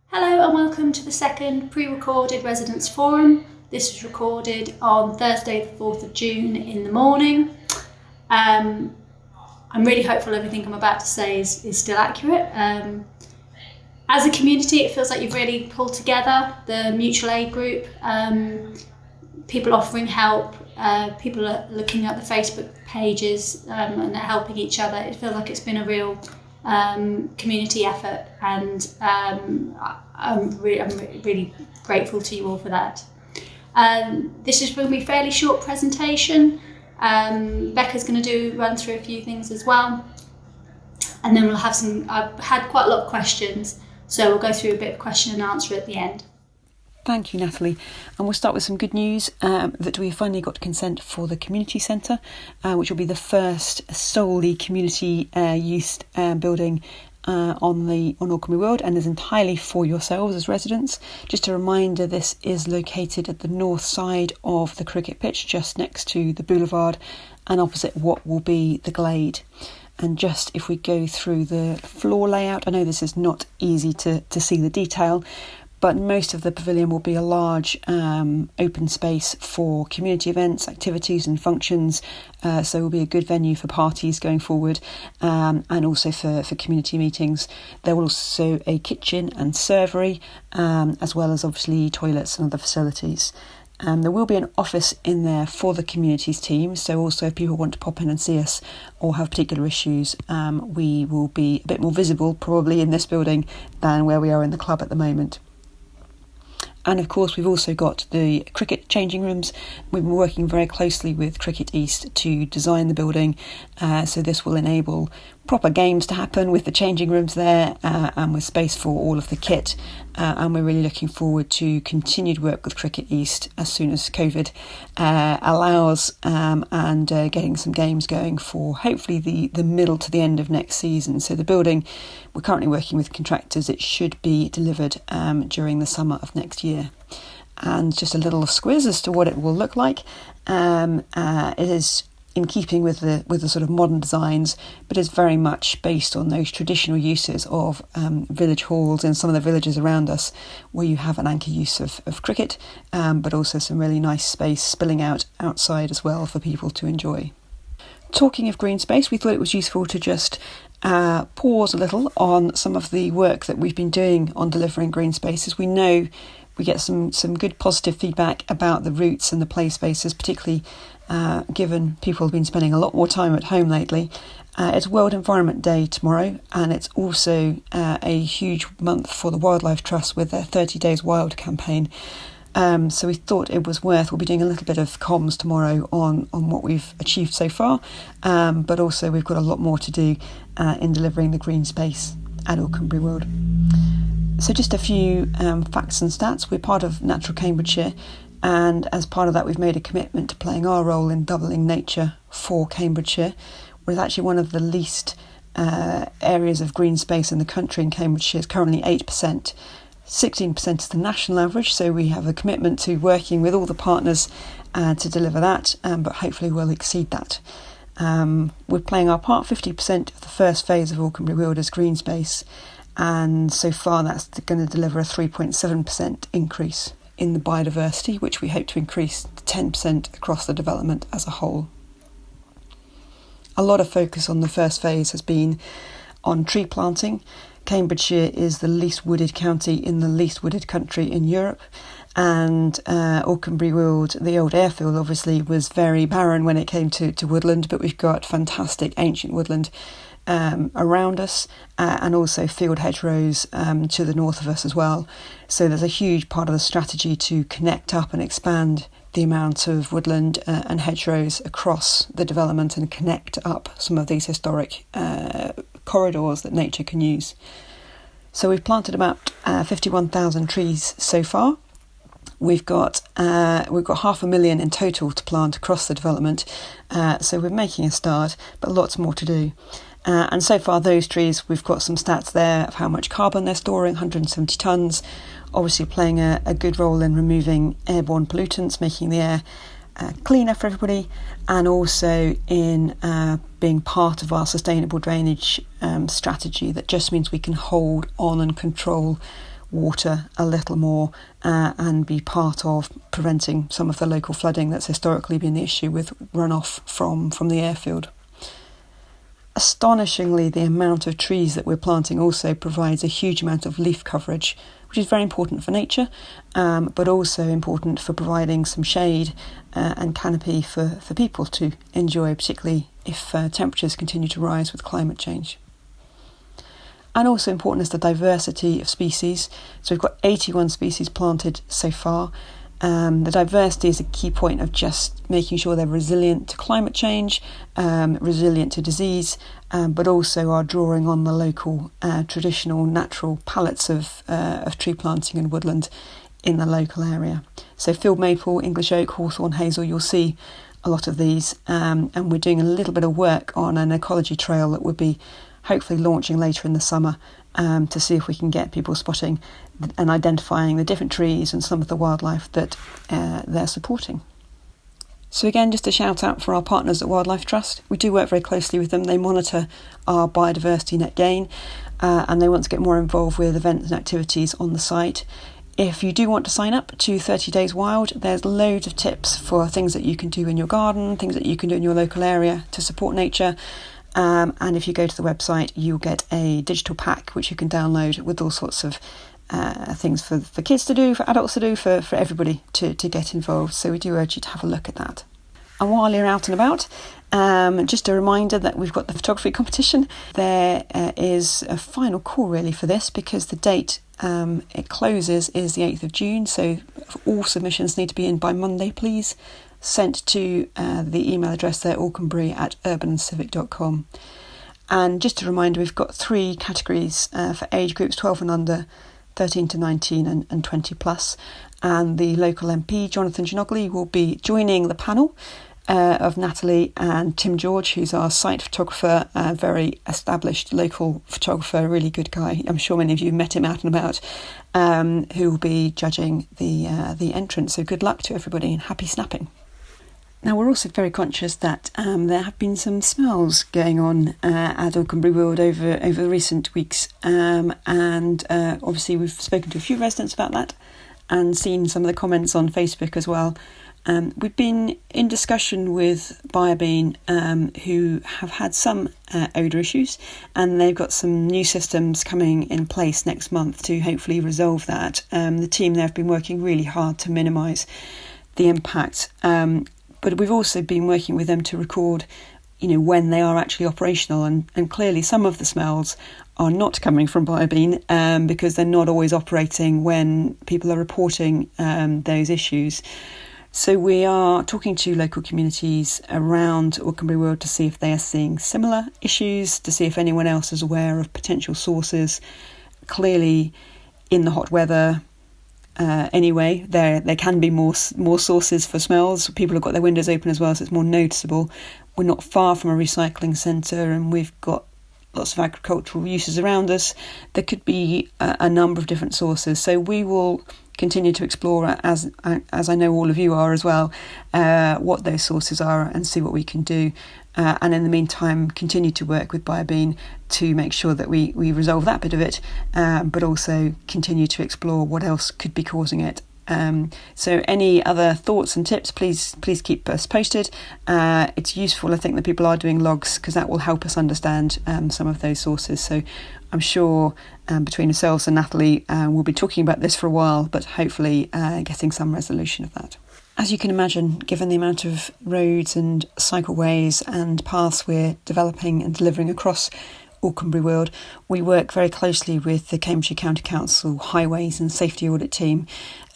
Hello and welcome to the second pre-recorded Residents Forum. This was recorded on Thursday the 4th of June in the morning. I'm really hopeful everything I'm about to say is still accurate. As a community, it feels like you've really pulled together the mutual aid group, people offering help, people are looking at the Facebook pages and helping each other. It feels like it's been a real community effort, and I'm really grateful to you all for that. This is going to be a fairly short presentation. Becca's going to run through a few things as well, and then we'll have I've had quite a lot of questions, so we'll go through a bit of question and answer at the end. Thank you, Natalie. And we'll start with some good news that we finally got consent for the community centre, which will be the first solely community use building on Alconbury Weald, and is entirely for yourselves as residents. Just a reminder, this is located at the north side of the cricket pitch, just next to the boulevard and opposite what will be the glade. And just if we go through the floor layout, I know this is not easy to see the detail, but most of the pavilion will be a large open space for community events, activities and functions. So it will be a good venue for parties going forward, and also for community meetings. There will also a kitchen and servery, as well as obviously toilets and other facilities. There will be an office in there for the communities team, so also if people want to pop in and see us or have particular issues, we will be a bit more visible probably in this building than where we are in the club at the moment. And of course, we've also got the cricket changing rooms. We've been working very closely with Cricket East to design the building. So this will enable proper games to happen with the changing rooms there, and with space for all of the kit. And we're really looking forward to continued work with Cricket East as soon as COVID allows, and getting some games going for hopefully the middle to the end of next season. So the building, we're currently working with contractors. It should be delivered during the summer of next year. And just a little squiz as to what it will look like. It is in keeping with the sort of modern designs, but is very much based on those traditional uses of village halls in some of the villages around us, where you have an anchor use of cricket, but also some really nice space spilling out outside as well for people to enjoy. Talking of green space, we thought it was useful to just pause a little on some of the work that we've been doing on delivering green spaces. We know we get some good positive feedback about the routes and the play spaces, particularly given people have been spending a lot more time at home lately. It's World Environment Day tomorrow, and it's also a huge month for the Wildlife Trust with their 30 Days Wild campaign. So we thought it was we'll be doing a little bit of comms tomorrow on what we've achieved so far, but also we've got a lot more to do in delivering the green space at Alconbury Weald. So just a few facts and stats. We're part of Natural Cambridgeshire, and as part of that we've made a commitment to playing our role in doubling nature for Cambridgeshire. We're actually one of the least areas of green space in the country in Cambridgeshire. It's currently 8%. 16% is the national average, so we have a commitment to working with all the partners to deliver that, but hopefully we'll exceed that. We're playing our part. 50% of the first phase of Alconbury Weald is green space, and so far that's going to deliver a 3.7% increase in the biodiversity, which we hope to increase to 10% across the development as a whole. A lot of focus on the first phase has been on tree planting. Cambridgeshire is the least wooded county in the least wooded country in Europe, and Alconbury Weald, the old airfield, obviously was very barren when it came to woodland, but we've got fantastic ancient woodland around us, and also field hedgerows to the north of us as well. So there's a huge part of the strategy to connect up and expand the amount of woodland and hedgerows across the development and connect up some of these historic corridors that nature can use. So we've planted about 51,000 trees so far. We've got 500,000 in total to plant across the development, so we're making a start, but lots more to do. And so far those trees, we've got some stats there of how much carbon they're storing, 170 tonnes, obviously playing a good role in removing airborne pollutants, making the air cleaner for everybody, and also in being part of our sustainable drainage strategy. That just means we can hold on and control water a little more and be part of preventing some of the local flooding that's historically been the issue with runoff from the airfield. Astonishingly, the amount of trees that we're planting also provides a huge amount of leaf coverage, which is very important for nature, but also important for providing some shade and canopy for people to enjoy, particularly if temperatures continue to rise with climate change. And also important is the diversity of species. So we've got 81 species planted so far. The diversity is a key point of just making sure they're resilient to climate change, resilient to disease, but also are drawing on the local traditional natural palettes of tree planting and woodland in the local area. So field maple, English oak, hawthorn, hazel, you'll see a lot of these, and we're doing a little bit of work on an ecology trail that will be hopefully launching later in the summer to see if we can get people spotting and identifying the different trees and some of the wildlife that they're supporting. So again, just a shout out for our partners at Wildlife Trust. We do work very closely with them. They monitor our biodiversity net gain and they want to get more involved with events and activities on the site. If you do want to sign up to 30 Days Wild, there's loads of tips for things that you can do in your garden, things that you can do in your local area to support nature. And if you go to the website, you'll get a digital pack which you can download with all sorts of things for kids to do, for adults to do, for everybody to get involved. So we do urge you to have a look at that. And while you're out and about, just a reminder that we've got the photography competition. There is a final call really for this because the date it closes is the 8th of June. So all submissions need to be in by Monday, please. Sent to the email address there, alconbury@urbanandcivic.com. And just a reminder, we've got 3 categories for age groups 12 and under, 13 to 19 and 20 plus. And the local MP, Jonathan Ginogly, will be joining the panel of Natalie and Tim George, who's our site photographer, a very established local photographer, a really good guy. I'm sure many of you have met him out and about, who will be judging the entrance. So good luck to everybody and happy snapping. Now, we're also very conscious that there have been some smells going on at Alconbury Weald over recent weeks, and obviously we've spoken to a few residents about that and seen some of the comments on Facebook as well. We've been in discussion with Biobean, who have had some odour issues, and they've got some new systems coming in place next month to hopefully resolve that. The team there have been working really hard to minimise the impact. But we've also been working with them to record, when they are actually operational. And clearly some of the smells are not coming from Biobean because they're not always operating when people are reporting those issues. So we are talking to local communities around Alconbury Weald to see if they are seeing similar issues, to see if anyone else is aware of potential sources. Clearly, in the hot weather, anyway, there can be more sources for smells. People have got their windows open as well, so it's more noticeable. We're not far from a recycling centre, and we've got lots of agricultural uses around us. There could be a number of different sources. So we will continue to explore, as I know all of you are as well, what those sources are and see what we can do. And in the meantime, continue to work with Biobean to make sure that we resolve that bit of it, but also continue to explore what else could be causing it. So any other thoughts and tips, please keep us posted. It's useful, I think, that people are doing logs because that will help us understand some of those sources. So I'm sure between ourselves and Natalie, we'll be talking about this for a while, but hopefully getting some resolution of that. As you can imagine, given the amount of roads and cycleways and paths we're developing and delivering across Alconbury Weald, we work very closely with the Cambridgeshire County Council Highways and Safety Audit team,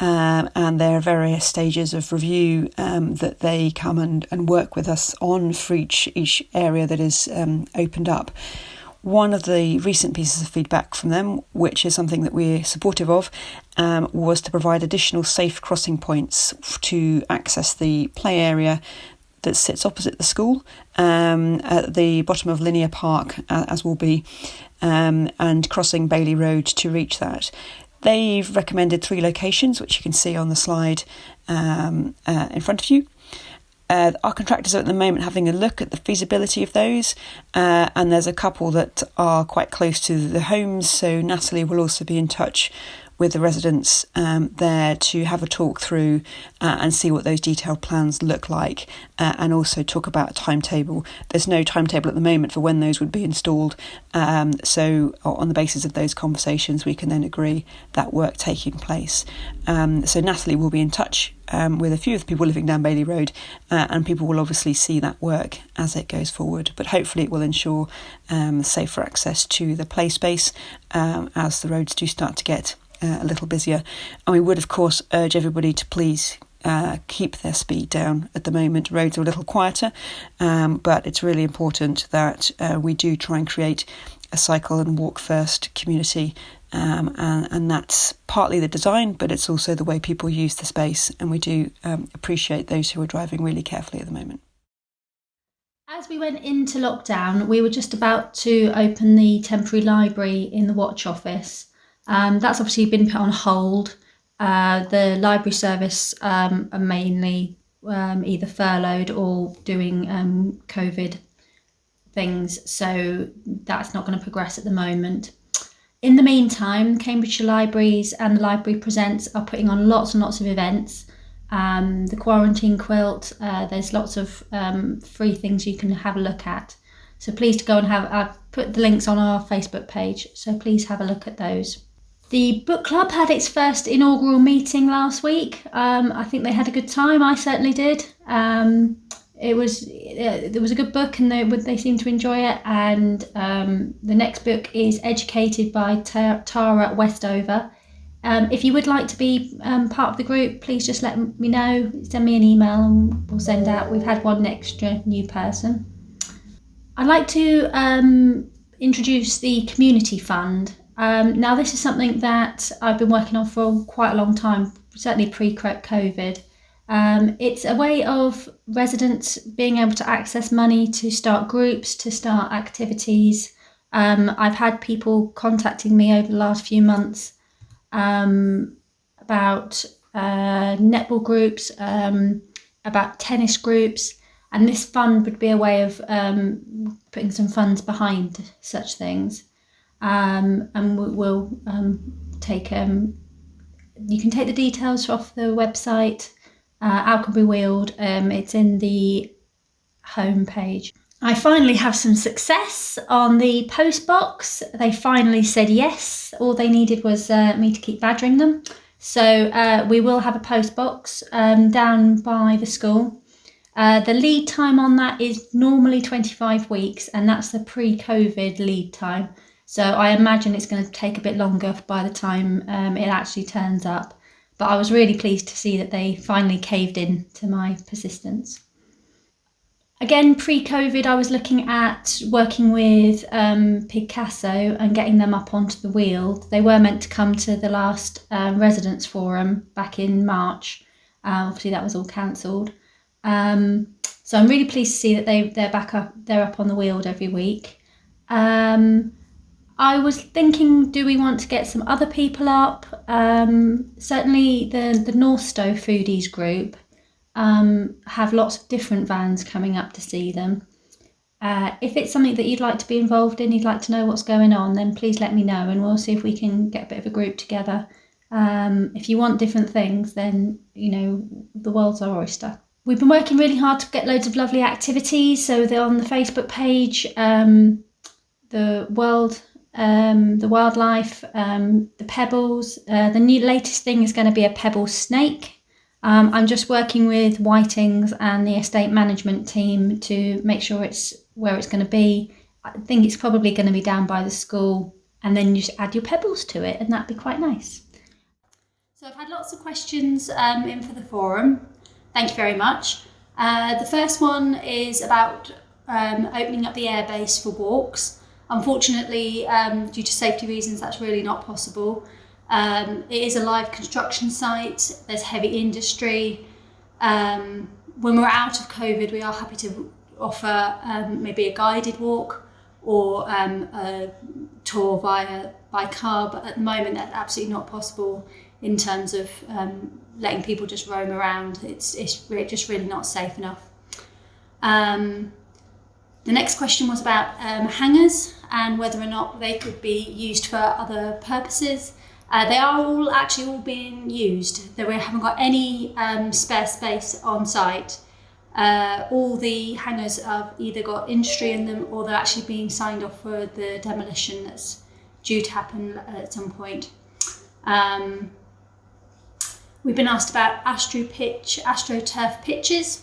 and there are various stages of review that they come and work with us on for each area that is opened up. One of the recent pieces of feedback from them, which is something that we're supportive of, was to provide additional safe crossing points to access the play area that sits opposite the school at the bottom of Linear Park, as will be, and crossing Bailey Road to reach that. They've recommended 3 locations, which you can see on the slide in front of you. Our contractors are at the moment having a look at the feasibility of those, and there's a couple that are quite close to the homes, so Natalie will also be in touch with the residents there to have a talk through and see what those detailed plans look like, and also talk about a timetable. There's no timetable at the moment for when those would be installed, so on the basis of those conversations we can then agree that work taking place. So Natalie will be in touch with a few of the people living down Bailey Road, and people will obviously see that work as it goes forward, but hopefully it will ensure safer access to the play space as the roads do start to get a little busier. And we would of course urge everybody to please keep their speed down. At the moment roads are a little quieter, but it's really important that we do try and create a cycle and walk first community, and that's partly the design, but it's also the way people use the space, and we do appreciate those who are driving really carefully at the moment. As we went into lockdown, we were just about to open the temporary library in the Watch office. That's obviously been put on hold. The library service are mainly either furloughed or doing COVID things, so that's not going to progress at the moment. In the meantime, Cambridgeshire Libraries and the Library Presents are putting on lots and lots of events. The quarantine quilt, there's lots of free things you can have a look at. So please to go and I've put the links on our Facebook page, so please have a look at those. The book club had its first inaugural meeting last week. I think they had a good time, I certainly did. It was a good book, and they seemed to enjoy it. And the next book is Educated by Tara Westover. If you would like to be part of the group, please just let me know. Send me an email and we'll send out. We've had one extra new person. I'd like to introduce the community fund. Now this is something that I've been working on for quite a long time, certainly pre-COVID. It's a way of residents being able to access money to start groups, to start activities. I've had people contacting me over the last few months about netball groups, about tennis groups, and this fund would be a way of putting some funds behind such things. And we'll take you can take the details off the website, Alconbury Weald. It's in the home page. I finally have some success on the Postbox. They finally said yes. All they needed was me to keep badgering them. So we will have a Postbox down by the school. The lead time on that is normally 25 weeks, and that's the pre-COVID lead time. So I imagine it's going to take a bit longer by the time it actually turns up. But I was really pleased to see that they finally caved in to my persistence. Again, pre-COVID, I was looking at working with Picasso and getting them up onto the Weald. They were meant to come to the last residents forum back in March. Obviously, that was all cancelled. So I'm really pleased to see that they're back up. They're up on the Weald every week. I was thinking, do we want to get some other people up? Certainly, the North Stowe Foodies group have lots of different vans coming up to see them. If it's something that you'd like to be involved in, you'd like to know what's going on, then please let me know and we'll see if we can get a bit of a group together. If you want different things, then, you know, the world's our oyster. We've been working really hard to get loads of lovely activities. So they're on the Facebook page, the World, the Wildlife, the Pebbles. The latest thing is going to be a Pebbles snake. I'm just working with Whitings and the estate management team to make sure it's where it's going to be. I think it's probably going to be down by the school, and then you just add your pebbles to it, and that'd be quite nice. So I've had lots of questions in for the forum. Thank you very much. The first one is about opening up the airbase for walks. Unfortunately, due to safety reasons, that's really not possible. It is a live construction site, there's heavy industry. When we're out of COVID, we are happy to offer maybe a guided walk or a tour by car, but at the moment that's absolutely not possible in terms of letting people just roam around. It's just really not safe enough. The next question was about hangars and whether or not they could be used for other purposes. They are all being used. We haven't got any spare space on site. All the hangars have either got industry in them or they're actually being signed off for the demolition that's due to happen at some point. We've been asked about AstroTurf pitches.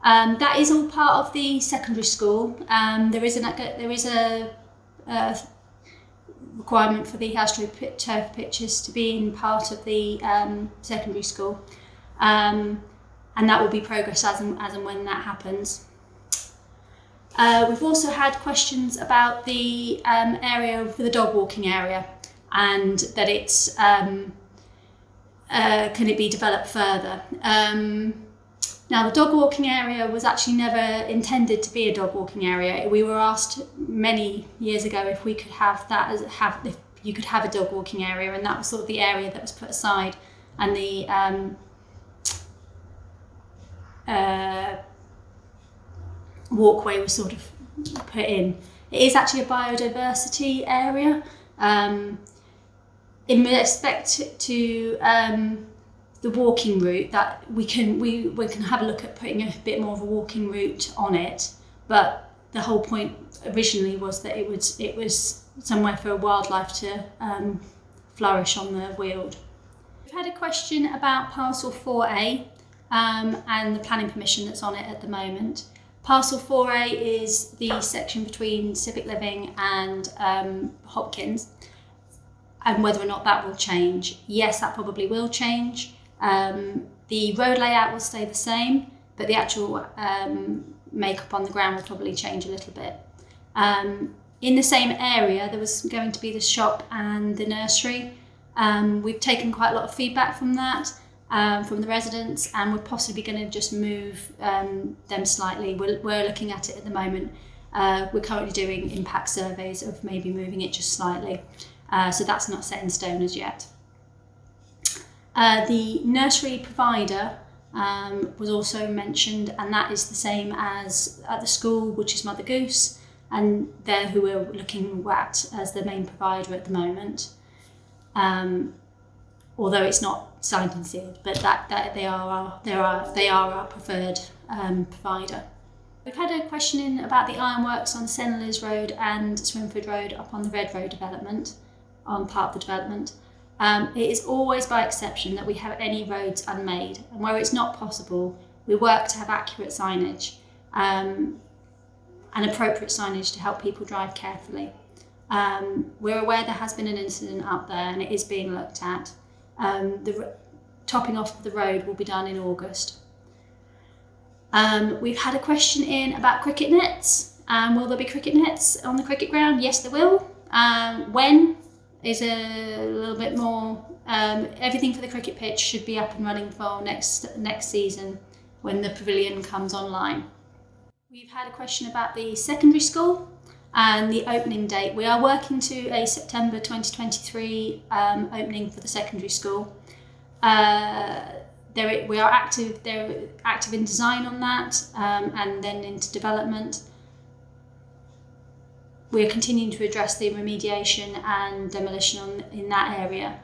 That is all part of the secondary school. There is a requirement for the AstroTurf pitches to be in part of the secondary school, and that will be progress as and when that happens. We've also had questions about the area for the dog walking area, and that it's can it be developed further. Now, the dog walking area was actually never intended to be a dog walking area. We were asked many years ago if we could have that if you could have a dog walking area, and that was sort of the area that was put aside, and the walkway was sort of put in. It is actually a biodiversity area. In respect to the walking route, that we can have a look at putting a bit more of a walking route on it, but the whole point originally was that it was somewhere for wildlife to flourish on the Weald. We've had a question about Parcel 4A and the planning permission that's on it at the moment. Parcel 4A is the section between Civic Living and Hopkins, and whether or not that will change. Yes, that probably will change. The road layout will stay the same, but the actual makeup on the ground will probably change a little bit. In the same area, there was going to be the shop and the nursery. We've taken quite a lot of feedback from that, from the residents, and we're possibly going to just move them slightly. We're looking at it at the moment. We're currently doing impact surveys of maybe moving it just slightly. So that's not set in stone as yet. The nursery provider was also mentioned, and that is the same as at the school, which is Mother Goose, and they're who we're looking at as the main provider at the moment. Although it's not signed and sealed, but that they are our preferred provider. We've had a question in about the ironworks on Senlis Road and Swinford Road up on the Red Road development, on part of the development. It is always by exception that we have any roads unmade, and where it's not possible, we work to have accurate signage and appropriate signage to help people drive carefully. We're aware there has been an incident up there and it is being looked at. The topping off of the road will be done in August. We've had a question in about cricket nets. Will there be cricket nets on the cricket ground? Yes, there will. When is a little bit more. Everything for the cricket pitch should be up and running for next season when the pavilion comes online. We've had a question about the secondary school and the opening date. We are working to a September 2023 opening for the secondary school. We are active. They're active in design on that, and then into development. We are continuing to address the remediation and demolition in that area.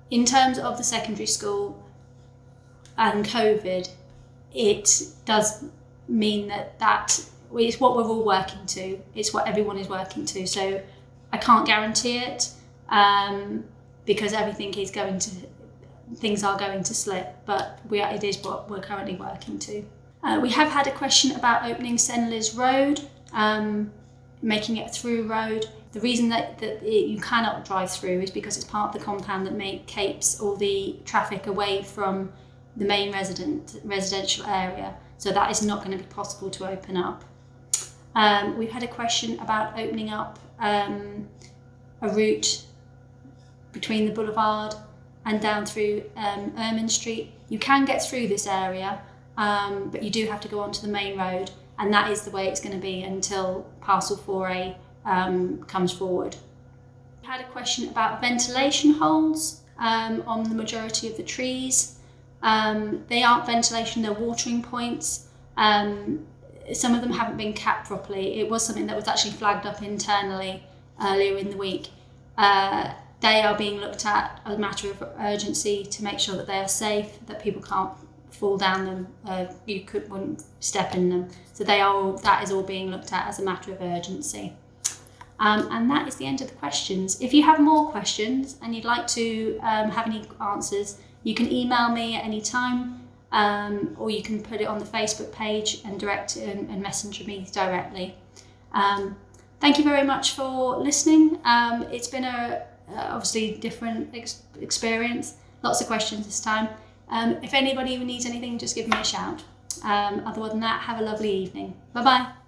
In terms of the secondary school and COVID, it does mean that it's what we're all working to. It's what everyone is working to. So I can't guarantee it because things are going to slip, but it is what we're currently working to. We have had a question about opening Senlis Road, making it a through road. The reason that you cannot drive through is because it's part of the compound that capes all the traffic away from the main residential area. So that is not going to be possible to open up. We've had a question about opening up a route between the boulevard and down through Ermine Street. You can get through this area, but you do have to go onto the main road, and that is the way it's going to be until Parcel 4A comes forward. We had a question about ventilation holes on the majority of the trees. They aren't ventilation, they're watering points. Some of them haven't been capped properly. It was something that was actually flagged up internally earlier in the week. they are being looked at as a matter of urgency to make sure that they are safe, that people can't fall down them, wouldn't step in them. So that is all being looked at as a matter of urgency. And that is the end of the questions. If you have more questions and you'd like to have any answers, you can email me at any time, or you can put it on the Facebook page and direct and messenger me directly. Thank you very much for listening. It's been a obviously different experience. Lots of questions this time. If anybody needs anything, just give me a shout. Other than that, have a lovely evening. Bye bye.